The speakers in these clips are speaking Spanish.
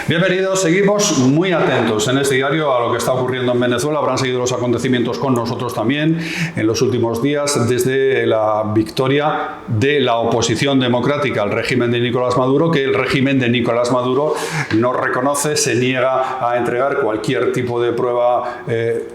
Bienvenidos, seguimos muy atentos en este diario a lo que está ocurriendo en Venezuela. Habrán seguido los acontecimientos con nosotros también en los últimos días, desde la victoria de la oposición democrática al régimen de Nicolás Maduro, que el régimen de Nicolás Maduro no reconoce, se niega a entregar cualquier tipo de prueba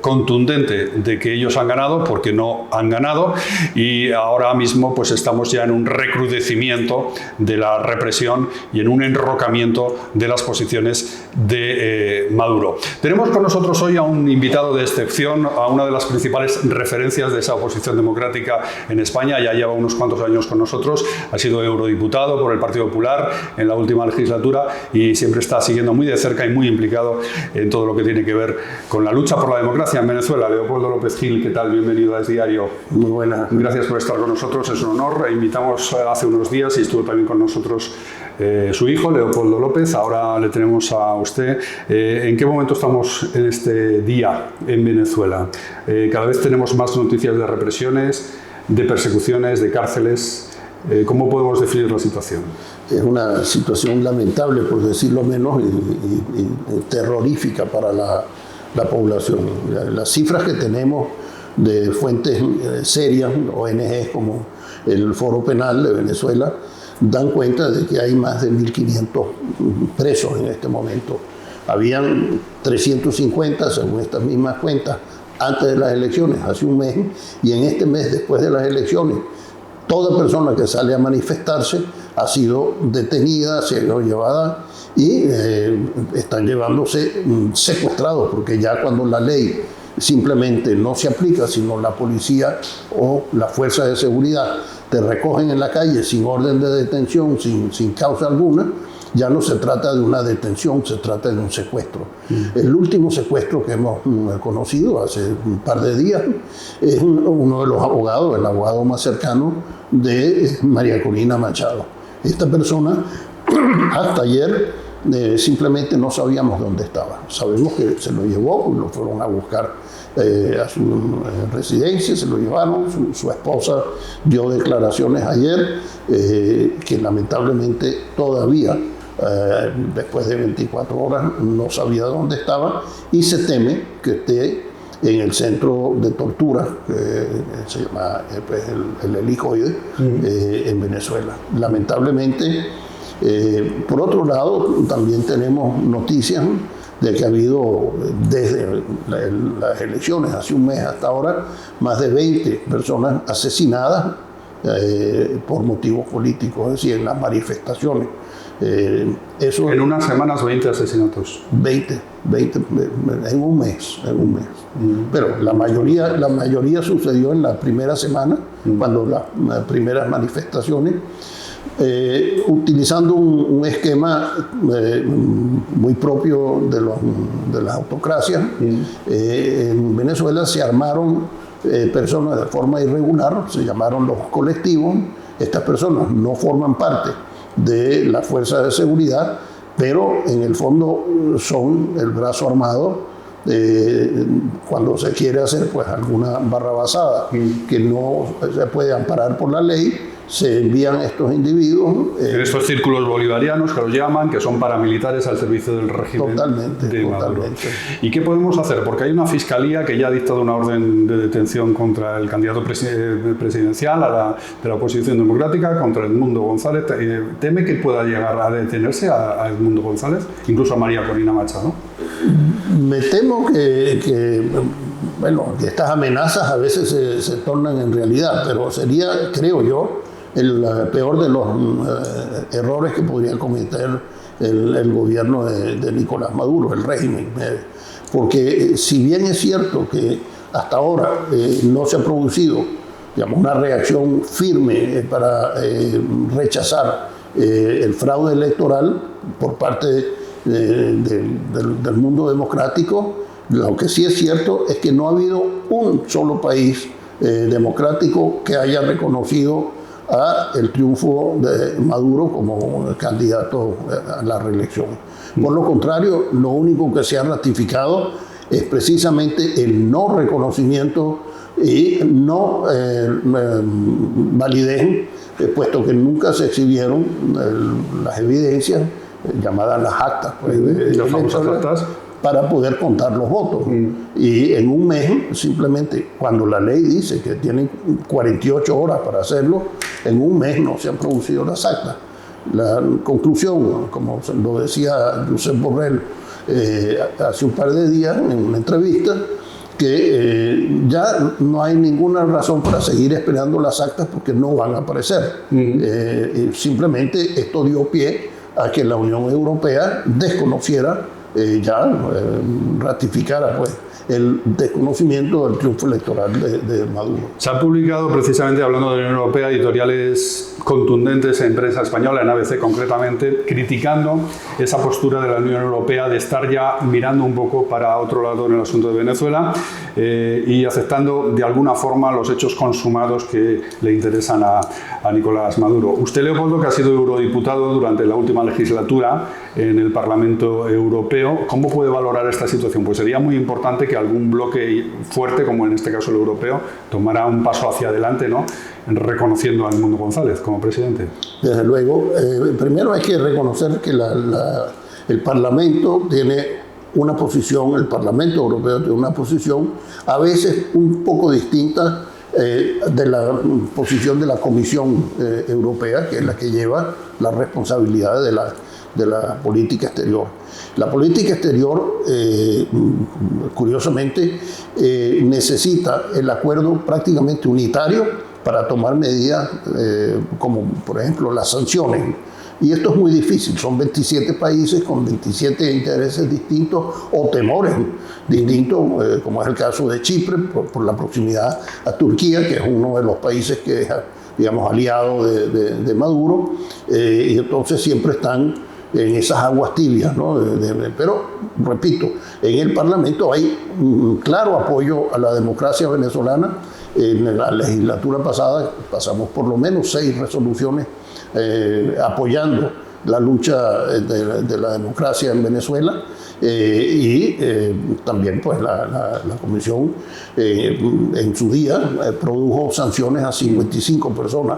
contundente de que ellos han ganado, porque no han ganado, y ahora mismo pues estamos ya en un recrudecimiento de la represión y en un enrocamiento de las posiciones de Maduro. Tenemos con nosotros hoy a un invitado de excepción, a una de las principales referencias de esa oposición democrática en España. Ya lleva unos cuantos años con nosotros, ha sido eurodiputado por el Partido Popular en la última legislatura y siempre está siguiendo muy de cerca y muy implicado en todo lo que tiene que ver con la lucha por la democracia en Venezuela. Leopoldo López Gil, ¿qué tal? Bienvenido a este diario. Muy buena. Gracias por estar con nosotros, es un honor. Invitamos hace unos días y estuvo también con nosotros su hijo, Leopoldo López. Ahora le tenemos a usted. ¿En qué momento estamos en este día en Venezuela? Cada vez tenemos más noticias de represiones, de persecuciones, de cárceles. ¿Cómo podemos definir la situación? Es una situación lamentable, por decirlo menos, y terrorífica para la población. Las cifras que tenemos de fuentes serias, ONGs como el Foro Penal de Venezuela, dan cuenta de que hay más de 1.500 presos en este momento. Habían 350, según estas mismas cuentas, antes de las elecciones, hace un mes, y en este mes, después de las elecciones, toda persona que sale a manifestarse ha sido detenida, ha sido llevada y están llevándose secuestrados, porque ya cuando la ley simplemente no se aplica, sino la policía o las fuerzas de seguridad te recogen en la calle sin orden de detención, sin causa alguna, ya no se trata de una detención, se trata de un secuestro. El último secuestro que hemos conocido hace un par de días es uno de los abogados, el abogado más cercano de María Corina Machado. Esta persona, hasta ayer, simplemente no sabíamos dónde estaba. Sabemos que se lo llevó, lo fueron a buscar a su residencia, se lo llevaron. Su esposa dio declaraciones ayer que lamentablemente todavía, después de 24 horas, no sabía dónde estaba y se teme que esté en el centro de tortura, que se llama pues, el Helicoide, en Venezuela. Lamentablemente, por otro lado, también tenemos noticias de que ha habido, desde las elecciones, hace un mes hasta ahora, más de 20 personas asesinadas por motivos políticos, es decir, en las manifestaciones. Eso, en unas semanas, 20 asesinatos. 20 en un mes. Pero la mayoría sucedió en la primera semana, cuando las primeras manifestaciones, utilizando un esquema muy propio de las autocracias. En Venezuela se armaron personas de forma irregular, se llamaron los colectivos. Estas personas no forman parte de las fuerzas de seguridad, pero en el fondo son el brazo armado cuando se quiere hacer pues alguna barrabasada que no se puede amparar por la ley. Se envían estos individuos. En estos círculos bolivarianos que los llaman, que son paramilitares al servicio del régimen de Maduro. ¿Y qué podemos hacer? Porque hay una fiscalía que ya ha dictado una orden de detención contra el candidato presidencial de la oposición democrática, contra Edmundo González. ¿Teme que pueda llegar a detenerse a Edmundo González, incluso a María Corina Machado? Me temo que estas amenazas a veces se tornan en realidad, pero sería, creo yo, el peor de los errores que podría cometer el gobierno de Nicolás Maduro, el régimen. Porque si bien es cierto que hasta ahora no se ha producido, digamos, una reacción firme para rechazar el fraude electoral por parte del mundo democrático, lo que sí es cierto es que no ha habido un solo país democrático que haya reconocido el triunfo de Maduro como candidato a la reelección. Por lo contrario, lo único que se ha ratificado es precisamente el no reconocimiento y no validez, puesto que nunca se exhibieron las evidencias llamadas las actas, pues, las famosas actas, para poder contar los votos. Y en un mes, simplemente, cuando la ley dice que tienen 48 horas para hacerlo, en un mes no se han producido las actas. La conclusión, como lo decía Josep Borrell hace un par de días en una entrevista, que ya no hay ninguna razón para seguir esperando las actas porque no van a aparecer. Simplemente esto dio pie a que la Unión Europea desconociera, ratificara pues el desconocimiento del triunfo electoral de Maduro. Se ha publicado, precisamente hablando de la Unión Europea, editoriales contundentes en prensa española, en ABC concretamente, criticando esa postura de la Unión Europea de estar ya mirando un poco para otro lado en el asunto de Venezuela y aceptando de alguna forma los hechos consumados que le interesan a Nicolás Maduro. Usted, Leopoldo, que ha sido eurodiputado durante la última legislatura en el Parlamento Europeo, ¿cómo puede valorar esta situación? Pues sería muy importante que algún bloque fuerte, como en este caso el europeo, tomara un paso hacia adelante, ¿no?, reconociendo a Edmundo González como presidente. Desde luego, primero hay que reconocer que el Parlamento tiene una posición, el Parlamento Europeo tiene una posición a veces un poco distinta de la posición de la Comisión Europea, que es la que lleva la responsabilidad de la política exterior. La política exterior, curiosamente, necesita el acuerdo prácticamente unitario para tomar medidas como, por ejemplo, las sanciones. Y esto es muy difícil, son 27 países con 27 intereses distintos o temores distintos, como es el caso de Chipre, por la proximidad a Turquía, que es uno de los países que es, digamos, aliado de Maduro, y entonces siempre están en esas aguas tibias, ¿no? Pero, repito, en el Parlamento hay un claro apoyo a la democracia venezolana. En la legislatura pasada pasamos por lo menos 6 resoluciones apoyando la lucha de la democracia en Venezuela y también pues la Comisión en su día produjo sanciones a 55 personas.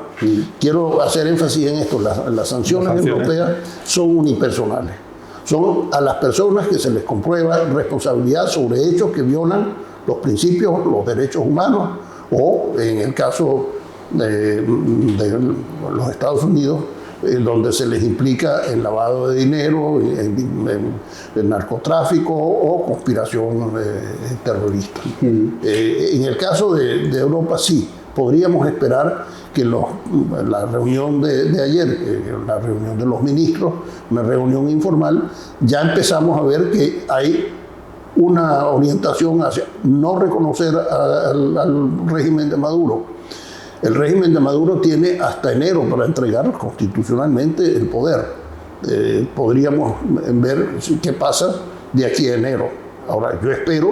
Quiero hacer énfasis en esto, las sanciones europeas son unipersonales. Son a las personas que se les comprueba responsabilidad sobre hechos que violan los principios, los derechos humanos, o en el caso de los Estados Unidos, donde se les implica el lavado de dinero, el narcotráfico o conspiración terrorista. En el caso de Europa sí, podríamos esperar que la reunión de ayer, la reunión de los ministros, una reunión informal, ya empezamos a ver que hay una orientación hacia no reconocer al régimen de Maduro. El régimen de Maduro tiene hasta enero para entregar constitucionalmente el poder. Podríamos ver qué pasa de aquí a enero. Ahora, yo espero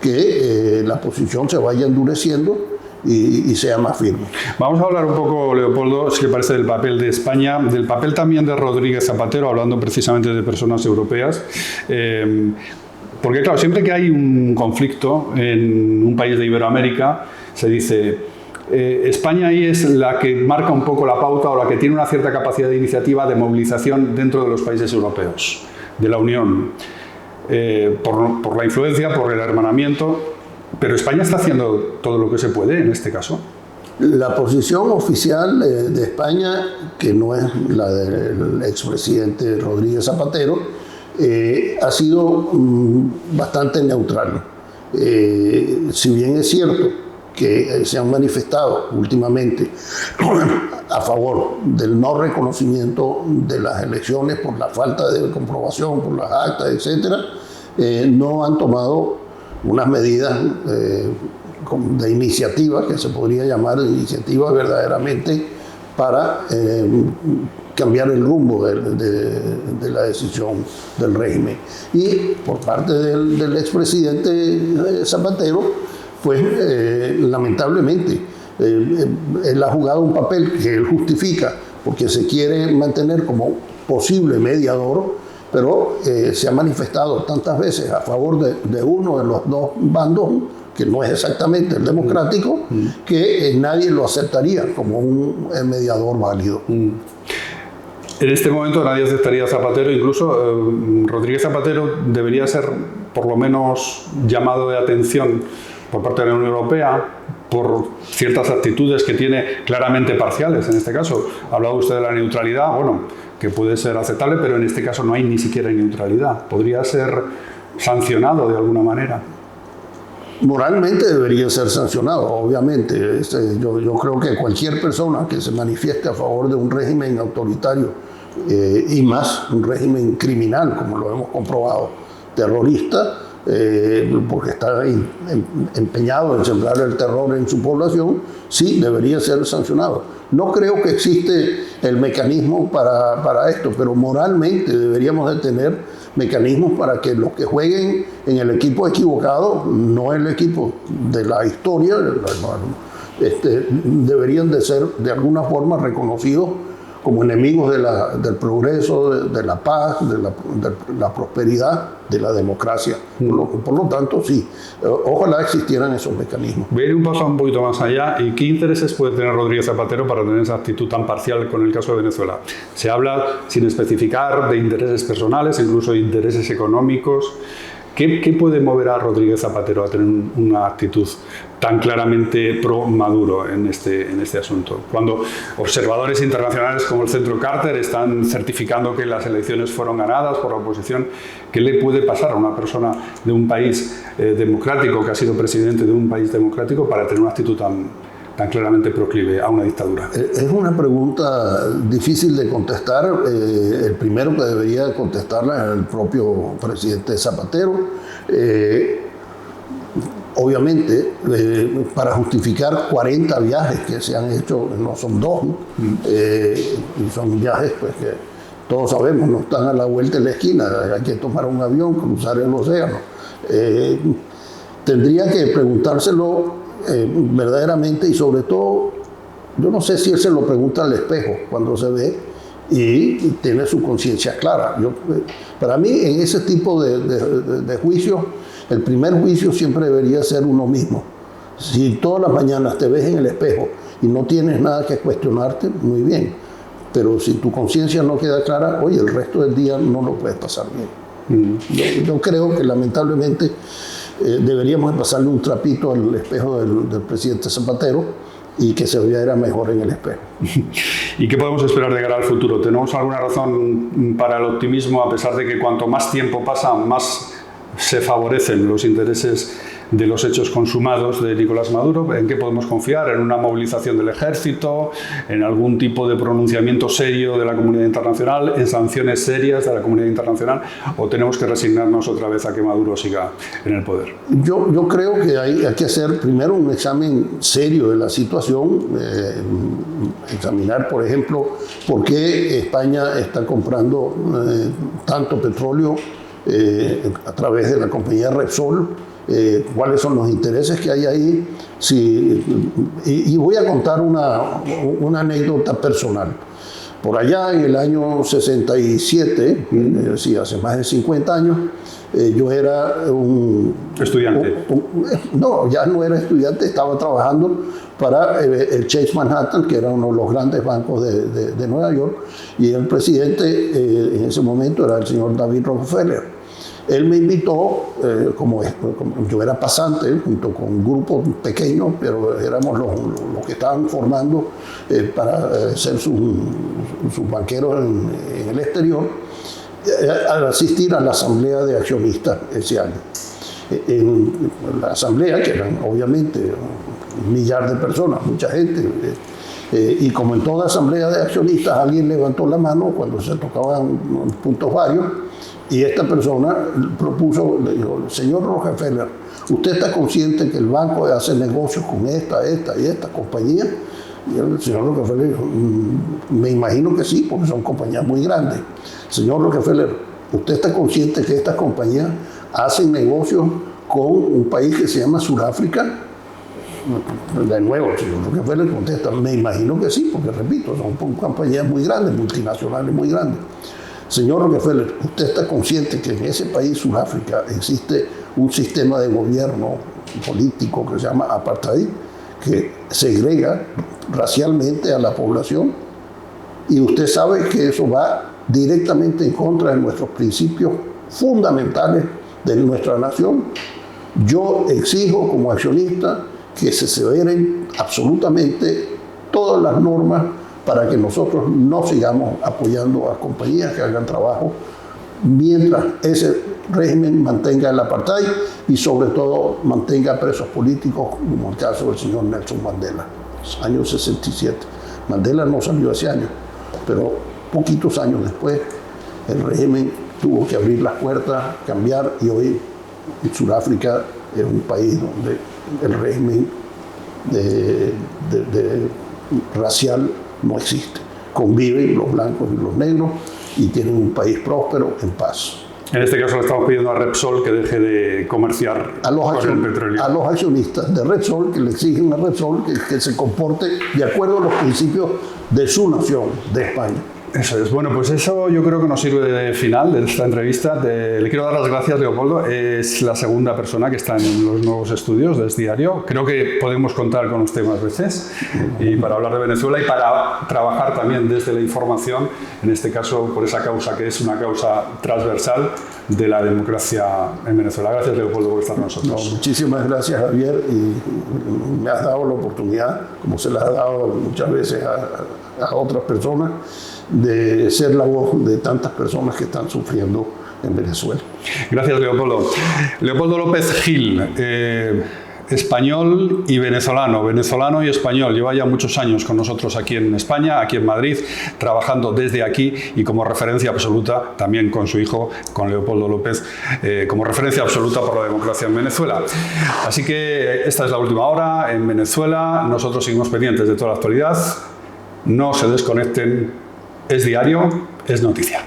que la posición se vaya endureciendo y sea más firme. Vamos a hablar un poco, Leopoldo, si le parece, del papel de España, del papel también de Rodríguez Zapatero, hablando precisamente de personas europeas. Porque, claro, siempre que hay un conflicto en un país de Iberoamérica, se dice, España ahí es la que marca un poco la pauta o la que tiene una cierta capacidad de iniciativa de movilización dentro de los países europeos, de la Unión, por la influencia, por el hermanamiento, pero España está haciendo todo lo que se puede en este caso. La posición oficial de España, que no es la del expresidente Rodríguez Zapatero, ha sido bastante neutral. Si bien es cierto que se han manifestado últimamente a favor del no reconocimiento de las elecciones por la falta de comprobación, por las actas, etcétera, no han tomado unas medidas de iniciativa, que se podría llamar de iniciativa verdaderamente, para cambiar el rumbo de la decisión del régimen. Y por parte del expresidente Zapatero, pues lamentablemente él ha jugado un papel que él justifica porque se quiere mantener como posible mediador, pero se ha manifestado tantas veces a favor de uno de los dos bandos, que no es exactamente el democrático, que nadie lo aceptaría como un mediador válido. En este momento nadie aceptaría a Zapatero, incluso Rodríguez Zapatero debería ser por lo menos llamado de atención por parte de la Unión Europea por ciertas actitudes que tiene claramente parciales. En este caso, ha hablado usted de la neutralidad, bueno, que puede ser aceptable, pero en este caso no hay ni siquiera neutralidad. ¿Podría ser sancionado de alguna manera? Moralmente debería ser sancionado, obviamente. Yo creo que cualquier persona que se manifieste a favor de un régimen autoritario y más un régimen criminal, como lo hemos comprobado, terrorista, porque está empeñado en sembrar el terror en su población, sí debería ser sancionado. No creo que existe el mecanismo para esto, pero moralmente deberíamos de tener mecanismos para que los que jueguen en el equipo equivocado, no el equipo de la historia, deberían de ser de alguna forma reconocidos como enemigos del progreso, de la paz, de la prosperidad, de la democracia. Por lo tanto, sí, ojalá existieran esos mecanismos. Voy a ir un paso un poquito más allá. ¿Y qué intereses puede tener Rodríguez Zapatero para tener esa actitud tan parcial con el caso de Venezuela? Se habla, sin especificar, de intereses personales, incluso de intereses económicos. ¿Qué puede mover a Rodríguez Zapatero a tener una actitud tan claramente pro-Maduro en este asunto? Cuando observadores internacionales como el Centro Carter están certificando que las elecciones fueron ganadas por la oposición, ¿qué le puede pasar a una persona de un país democrático, que ha sido presidente de un país democrático, para tener una actitud tan claramente proclive a una dictadura? Es una pregunta difícil de contestar. El primero que debería contestarla es el propio presidente Zapatero. Obviamente, para justificar 40 viajes que se han hecho, no son dos, y son viajes pues, que todos sabemos, no están a la vuelta de la esquina, hay que tomar un avión, cruzar el océano. Tendría que preguntárselo verdaderamente, y sobre todo, yo no sé si él se lo pregunta al espejo cuando se ve y tiene su conciencia clara. Para mí, en ese tipo de juicios, el primer juicio siempre debería ser uno mismo. Si todas las mañanas te ves en el espejo y no tienes nada que cuestionarte, muy bien. Pero si tu conciencia no queda clara, oye, el resto del día no lo puedes pasar bien. Yo creo que lamentablemente deberíamos pasarle un trapito al espejo del presidente Zapatero y que se viera mejor en el espejo. ¿Y qué podemos esperar de cara al futuro? ¿Tenemos alguna razón para el optimismo, a pesar de que cuanto más tiempo pasa, más se favorecen los intereses de los hechos consumados de Nicolás Maduro? ¿En qué podemos confiar? ¿En una movilización del ejército? ¿En algún tipo de pronunciamiento serio de la comunidad internacional? ¿En sanciones serias de la comunidad internacional? ¿O tenemos que resignarnos otra vez a que Maduro siga en el poder? Yo creo que hay que hacer primero un examen serio de la situación, examinar, por ejemplo, por qué España está comprando tanto petróleo a través de la compañía Repsol, cuáles son los intereses que hay ahí. Y voy a contar una anécdota personal. Por allá en el año 67, sí, hace más de 50 años, yo era un... ¿Estudiante? No, ya no era estudiante, estaba trabajando para el Chase Manhattan, que era uno de los grandes bancos de Nueva York, y el presidente en ese momento era el señor David Rockefeller. Él me invitó, como yo era pasante, junto con un grupo pequeño, pero éramos los que estaban formando para ser sus banqueros en el exterior, a asistir a la asamblea de accionistas ese año. En la asamblea, que eran obviamente 1 millar de personas, mucha gente, y como en toda asamblea de accionistas, alguien levantó la mano cuando se tocaban puntos varios, y esta persona propuso, le dijo: señor Rockefeller, ¿usted está consciente que el banco hace negocios con esta y esta compañía? Y el señor Rockefeller dijo: me imagino que sí, porque son compañías muy grandes. Señor Rockefeller, ¿usted está consciente que estas compañías hacen negocios con un país que se llama Sudáfrica? De nuevo, el señor Rockefeller contesta: me imagino que sí, porque repito, son compañías muy grandes, multinacionales muy grandes. Señor Rockefeller, ¿usted está consciente que en ese país, Sudáfrica, existe un sistema de gobierno político que se llama apartheid, que segrega racialmente a la población? Y usted sabe que eso va directamente en contra de nuestros principios fundamentales de nuestra nación. Yo exijo como accionista que se severen absolutamente todas las normas para que nosotros no sigamos apoyando a compañías que hagan trabajo mientras ese régimen mantenga el apartheid y sobre todo mantenga presos políticos, como el caso del señor Nelson Mandela, año 67. Mandela no salió ese año, pero poquitos años después el régimen tuvo que abrir las puertas, cambiar, y hoy Sudáfrica es un país donde el régimen racial no existe. Conviven los blancos y los negros y tienen un país próspero en paz. En este caso le estamos pidiendo a Repsol que deje de comerciar con el petróleo. A los accionistas de Repsol, que le exigen a Repsol que se comporte de acuerdo a los principios de su nación, de España. Eso es. Bueno, pues eso yo creo que nos sirve de final de esta entrevista. Le quiero dar las gracias, Leopoldo. Es la segunda persona que está en los nuevos estudios de este diario. Creo que podemos contar con usted más veces y para hablar de Venezuela y para trabajar también desde la información, en este caso por esa causa que es una causa transversal de la democracia en Venezuela. Gracias, Leopoldo, por estar con nosotros. No, muchísimas gracias, Javier, y me has dado la oportunidad, como se la ha dado muchas veces a otras personas, de ser la voz de tantas personas que están sufriendo en Venezuela. Gracias, Leopoldo. Leopoldo López Gil, español y venezolano y español. Lleva ya muchos años con nosotros aquí en España, aquí en Madrid, trabajando desde aquí y como referencia absoluta, también con su hijo, con Leopoldo López, como referencia absoluta por la democracia en Venezuela. Así que esta es la última hora en Venezuela. Nosotros seguimos pendientes de toda la actualidad. No se desconecten. Es diario, es noticia.